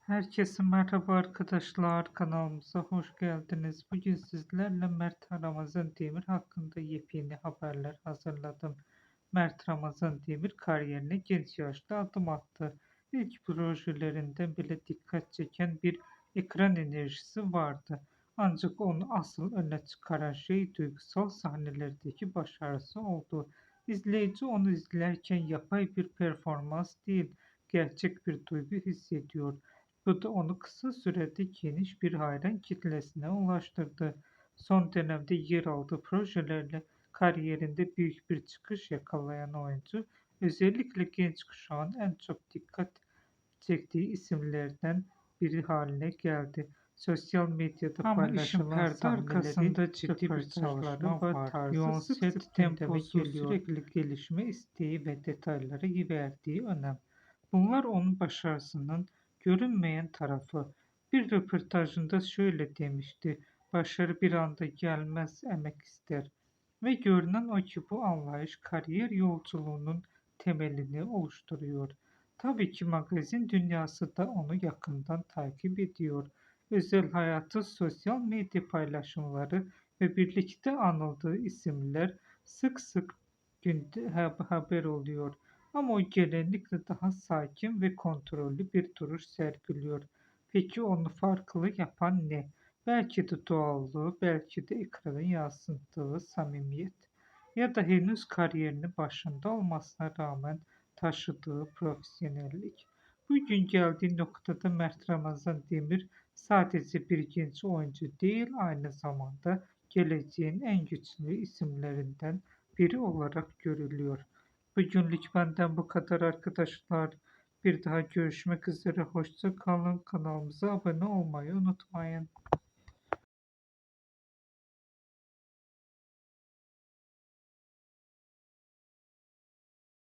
Herkese merhaba arkadaşlar, kanalımıza hoş geldiniz. Bugün sizlerle Mert Ramazan Demir hakkında yepyeni haberler hazırladım. Mert Ramazan Demir kariyerine genç yaşta adım attı. İlk projelerinden bile dikkat çeken bir ekran enerjisi vardı. Ancak onu asıl öne çıkaran şey duygusal sahnelerdeki başarısı oldu. İzleyici onu izlerken yapay bir performans değil, gerçek bir duygu hissediyor. Bu da onu kısa sürede geniş bir hayran kitlesine ulaştırdı. Son dönemde yer aldığı projelerle kariyerinde büyük bir çıkış yakalayan oyuncu, özellikle genç kuşağın en çok dikkat çektiği isimlerden biri haline geldi. Sosyal medyada ama işin paylaşılan perde arkasında ciddi bir çalışma var. Yoğun set temposu, sürekli gelişme isteği ve detaylara verdiği önem. Bunlar onun başarısının görünmeyen tarafı. Bir röportajında şöyle demişti: "Başarı bir anda gelmez, emek ister." Ve görünen o ki bu anlayış kariyer yolculuğunun temelini oluşturuyor. Tabii ki magazin dünyası da onu yakından takip ediyor. Özel hayatı, sosyal medya paylaşımları ve birlikte anıldığı isimler sık sık haber oluyor. Ama o genellikle daha sakin ve kontrollü bir duruş sergiliyor. Peki onu farklı yapan ne? Belki de doğallığı, belki de ekrana yansıttığı samimiyet ya da henüz kariyerinin başında olmasına rağmen taşıdığı profesyonellik. Bugün geldiği noktada Mert Ramazan Demir sadece bir genç oyuncu değil, aynı zamanda geleceğin en güçlü isimlerinden biri olarak görülüyor. Bugünlük benden bu kadar arkadaşlar. Bir daha görüşmek üzere. Hoşça kalın. Kanalımıza abone olmayı unutmayın.